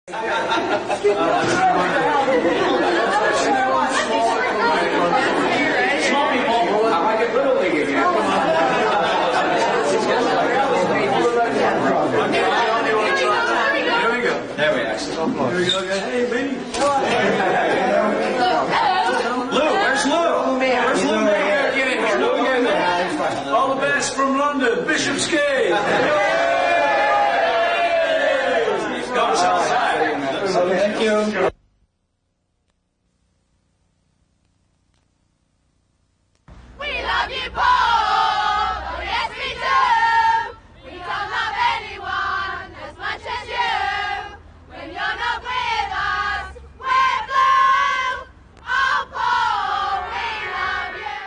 Hey, baby. Lou, where's Lou? Where's Lou? Get in here. Lou, get in there. All the best from London, Bishop's Cave. Go outside. Thank you. We love you, Paul. Oh, yes, we do. We don't love anyone as much as you. When you're not with us, we're blue. Oh, Paul, we love you.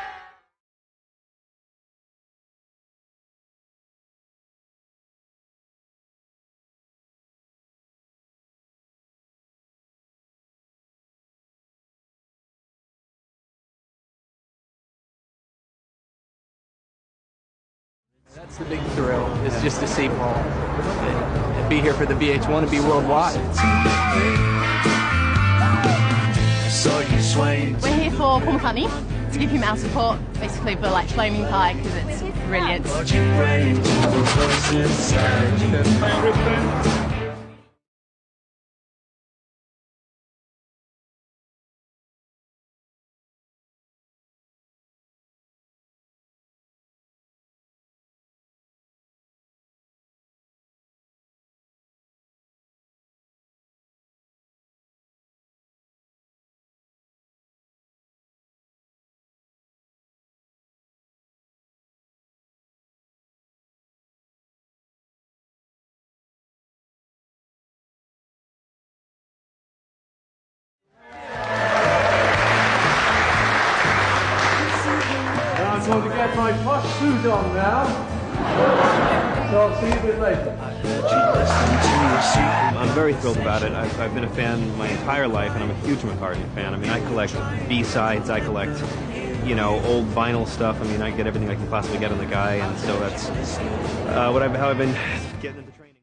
That's the big thrill, is just to see Paul and be here for the VH1 and be worldwide. We're here for Paul McCartney to give him our support, basically for like Flaming Pie, because it's brilliant. I'm going to get my posh suit on now. So I'll see you a bit later. I'm very thrilled about it. I've been a fan my entire life, and I'm a huge McCartney fan. I mean, I collect B-sides, I collect, you know, old vinyl stuff. I mean, I get everything I can possibly get on the guy, and so that's how I've been getting into training.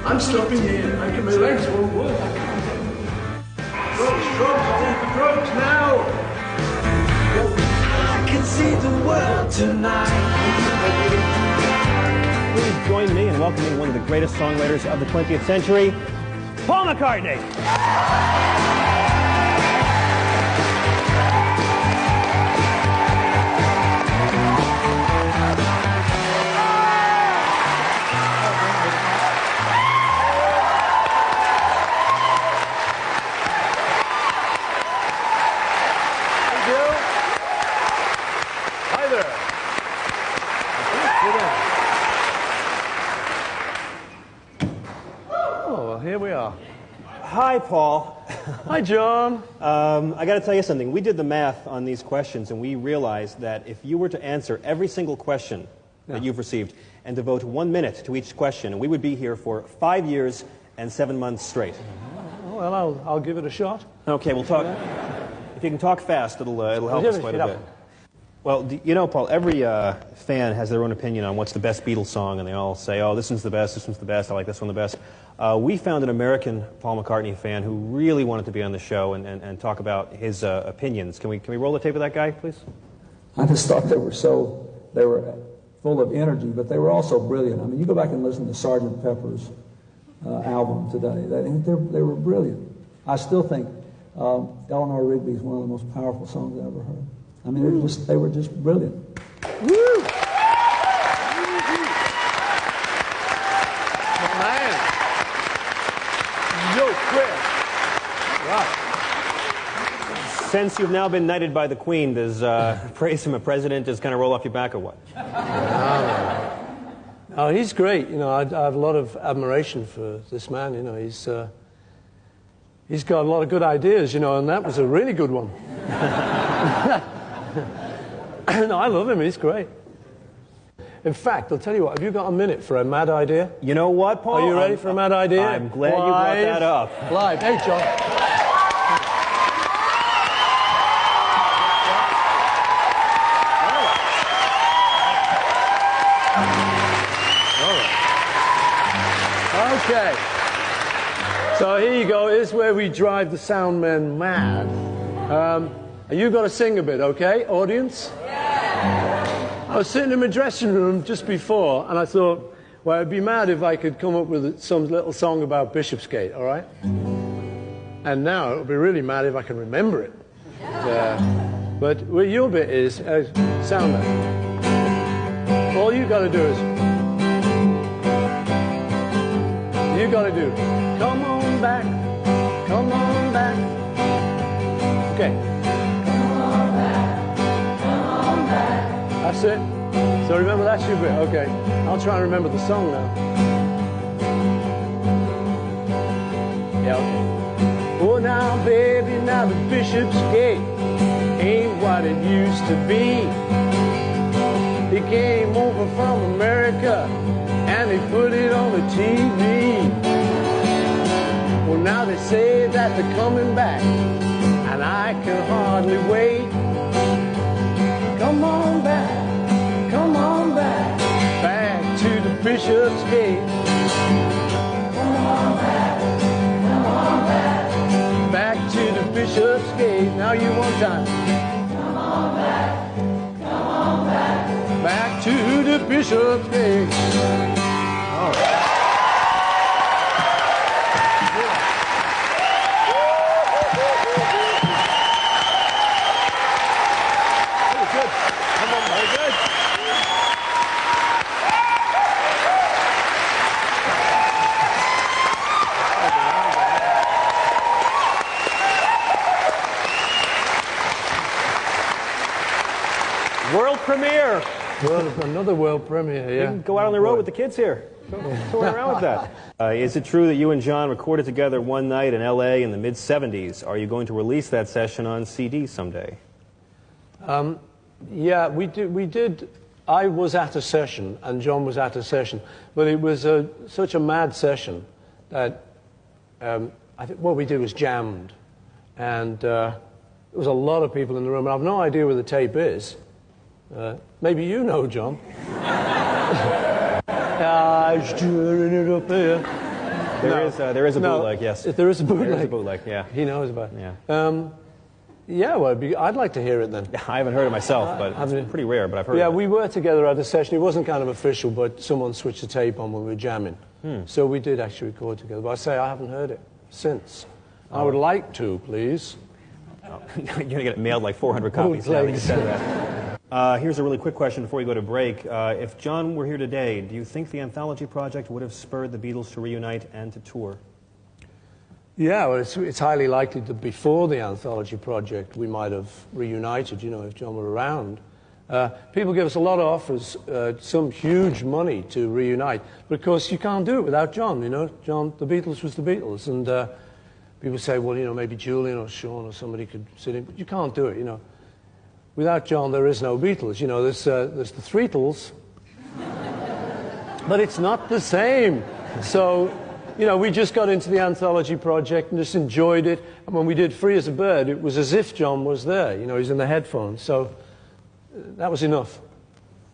I'm stopping here. My legs won't work. Drugs, I want the drugs now. I can see the world tonight. Please join me in welcoming one of the greatest songwriters of the 20th century, Paul McCartney. Here we are. Hi, Paul. Hi, John. I got to tell you something. We did the math on these questions, and we realized that if you were to answer every single question that you've received and devote 1 minute to each question, we would be here for 5 years and 7 months straight. Well, I'll give it a shot. Okay, we'll talk. If you can talk fast, it'll help us quite a bit. Well, you know, Paul, every fan has their own opinion on what's the best Beatles song, and they all say, oh, this one's the best, I like this one the best. We found an American Paul McCartney fan who really wanted to be on the show and talk about his opinions. Can we roll the tape of that guy, please? I just thought they were full of energy, but they were also brilliant. I mean, you go back and listen to Sgt. Pepper's album today. They were brilliant. I still think Eleanor Rigby is one of the most powerful songs I ever heard. I mean, they were just brilliant. Woo! Man. Yo, Chris. Wow. Since you've now been knighted by the Queen, does praise from a president just kind of roll off your back or what? Oh, he's great. You know, I have a lot of admiration for this man. You know, he's got a lot of good ideas, you know, and that was a really good one. No, I love him. He's great. In fact, I'll tell you what, have you got a minute for a mad idea? You know what, Paul? Are you ready for a mad idea? I'm glad you brought that up. Live. Hey, John. Okay. So here you go. Here's where we drive the sound men mad. And you've got to sing a bit, okay, audience? Yeah. I was sitting in my dressing room just before, and I thought, well, it'd be mad if I could come up with some little song about Bishopsgate, all right? And now it would be really mad if I can remember it. But well, your bit is sound man. All you got to do is. You got to do. Come on back. Come on back. Okay. Come on back. Come on back. That's it. So remember, that's your bit. Okay. I'll try and remember the song now. Yeah, okay. Oh, now, baby, now the Bishopsgate ain't what it used to be. He came over from America and they put it on the TV. Well, now they say that they're coming back, and I can hardly wait. Come on back, come on back, back to the Bishopsgate. Come on back, come on back, back to the Bishopsgate. Now you one time. Come on back, come on back, back to the Bishopsgate. All right. World premiere. Well, another world premiere, yeah. You can go out on the road with the kids here. Tour around with that. Is it true that you and John recorded together one night in L.A. in the mid-'70s? Are you going to release that session on CD someday? Yeah, we did. I was at a session, and John was at a session, but it was such a mad session that I think what we did was jammed, and there was a lot of people in the room, and I've no idea where the tape is. Maybe you know, John. Stirring it up here. There is a bootleg, yes. There is a bootleg. There is a bootleg, yeah. He knows about it. Yeah. Yeah, well, I'd like to hear it then. I haven't heard it myself, but it's pretty rare, but I've heard it. Yeah, we were together at a session. It wasn't kind of official, but someone switched the tape on when we were jamming. So we did actually record together. But I say I haven't heard it since. I would like to, please. You're going to get it mailed like 400 copies now that you said that. Here's a really quick question before we go to break. If John were here today, do you think the anthology project would have spurred the Beatles to reunite and to tour? Yeah, well, it's highly likely that before the anthology project we might have reunited, you know, if John were around. People give us a lot of offers, some huge money to reunite. But of course you can't do it without John, you know. John, the Beatles was the Beatles. And people say, well, you know, maybe Julian or Sean or somebody could sit in. But you can't do it, you know. Without John, there is no Beatles. You know, there's the Threetles. But it's not the same. So, you know, we just got into the anthology project and just enjoyed it. And when we did Free as a Bird, it was as if John was there. You know, he's in the headphones. So that was enough.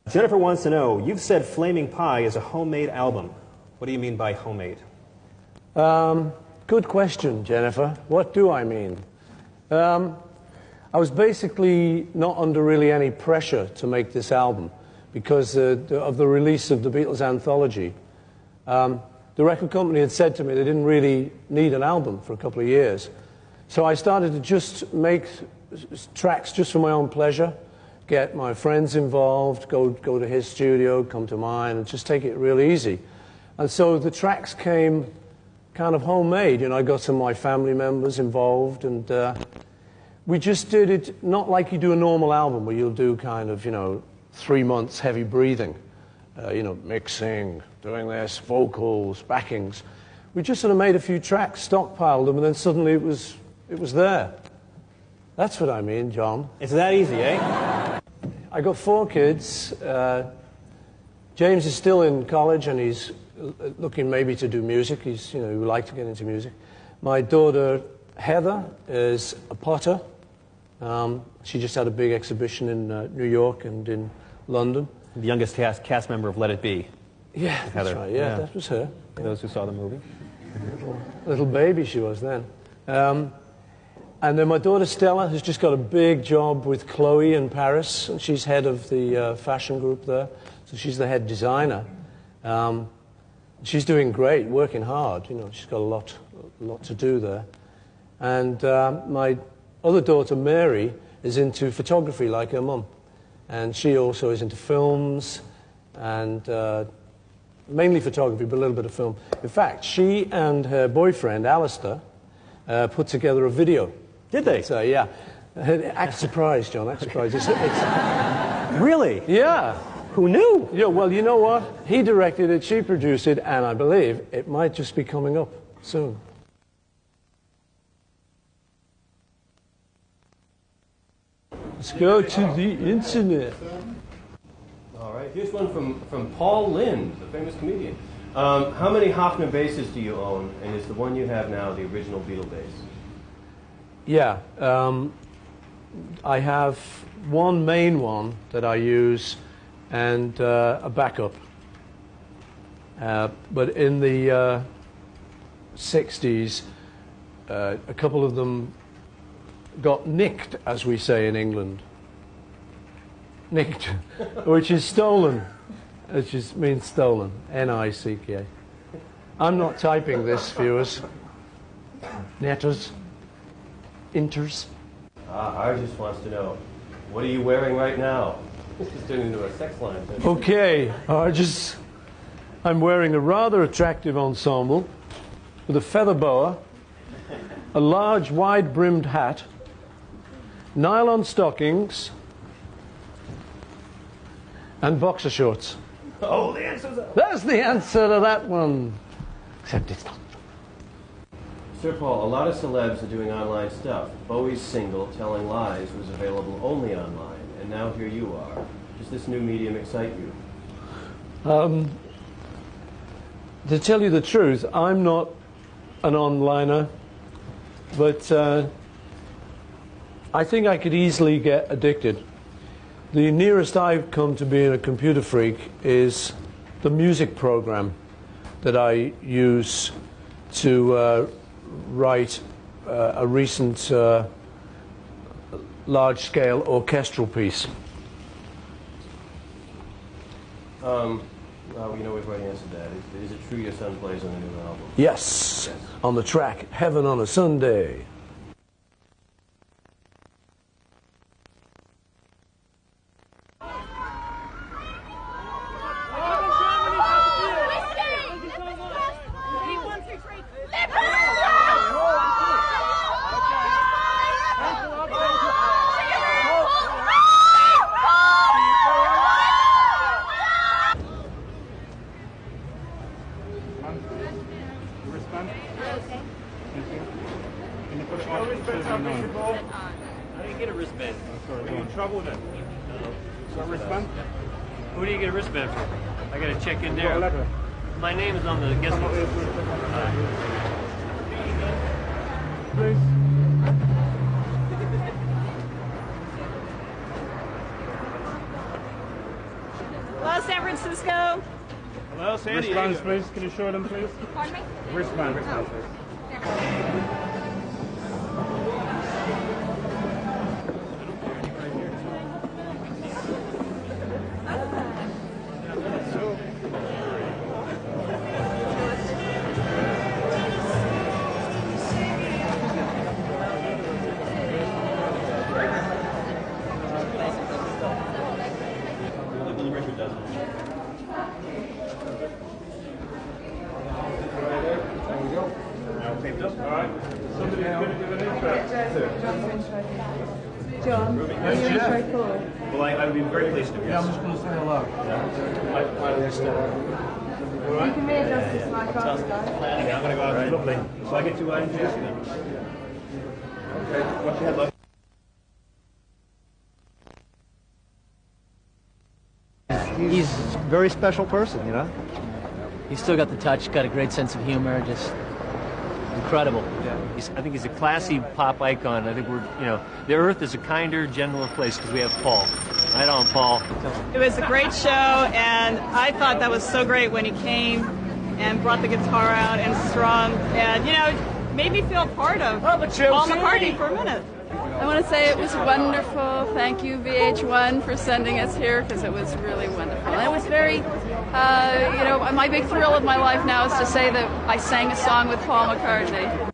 Jennifer wants to know, you've said Flaming Pie is a homemade album. What do you mean by homemade? Good question, Jennifer. What do I mean? I was basically not under really any pressure to make this album because of the release of the Beatles anthology. The record company had said to me they didn't really need an album for a couple of years. So I started to just make tracks just for my own pleasure, get my friends involved, go to his studio, come to mine, and just take it real easy. And so the tracks came kind of homemade. You know, I got some of my family members involved, and we just did it not like you do a normal album where you'll do kind of, you know, 3 months heavy breathing, you know, mixing, doing this, vocals, backings. We just sort of made a few tracks, stockpiled them, and then suddenly it was there. That's what I mean, John. It's that easy, eh? I got 4 kids. James is still in college, and he's looking maybe to do music. He's, you know, he would like to get into music. My daughter Heather is a potter. She just had a big exhibition in New York and in London. The youngest cast member of Let It Be. Yeah, Heather. that's right. Yeah, that was her. For those who saw the movie. Little baby she was then. And then my daughter Stella has just got a big job with Chloe in Paris. And she's head of the fashion group there. So she's the head designer. She's doing great, working hard. You know, she's got a lot to do there. And my other daughter Mary is into photography like her mum. And she also is into films and mainly photography, but a little bit of film. In fact, she and her boyfriend, Alistair, put together a video. Did they? So, yeah. Act surprised, John, act surprised. Really? Yeah. Who knew? Yeah, well, you know what? He directed it, she produced it, and I believe it might just be coming up soon. Let's go to the internet. All right, here's one from Paul Lind, the famous comedian. How many Hofner basses do you own, and is the one you have now the original Beatle bass? Yeah, I have one main one that I use and a backup. But in the 60s, a couple of them got nicked, as we say in England. Nicked, which is stolen. It just means stolen. N-I-C-K. I'm not typing this, viewers. Netters. Inters. Art just wants to know, what are you wearing right now? This is turning into a sex line. Okay, I'm wearing a rather attractive ensemble with a feather boa, a large wide-brimmed hat, nylon stockings, and boxer shorts. Oh, the answer's up. That's the answer to that one. Except it's not. Sir Paul, a lot of celebs are doing online stuff. Bowie's single, Telling Lies, was available only online, and now here you are. Does this new medium excite you? To tell you the truth, I'm not an onliner, but I think I could easily get addicted. The nearest I've come to being a computer freak is the music program that I use to write a recent large-scale orchestral piece. Well, you know, we've already answered that. Is it true your son plays on the new album? Yes, on the track Heaven on a Sunday. Who do you get a wristband from? I gotta check in there. My name is on the guest list. Please. Hello, San Francisco. Hello, San Diego. Wristbands, please. Can you show them, please? Pardon me? Wristband, please. John, you're very cool. Well, I would be very pleased to. Yeah, I'm just going to say hello. You can readjust this mic after that. Yeah, I'm going to go out. Right. Lovely. So I get to introduce you then? Okay, watch your head, love. he's a very special person, you know. He's still got the touch, got a great sense of humor, just incredible. Yeah. I think he's a classy pop icon. I think the Earth is a kinder, gentler place because we have Paul. Right on, Paul. It was a great show, and I thought that was so great when he came and brought the guitar out and strung, and made me feel part of Paul McCartney for a minute. I want to say it was wonderful. Thank you, VH1, for sending us here, because it was really wonderful. And it was very, my big thrill of my life now is to say that I sang a song with Paul McCartney.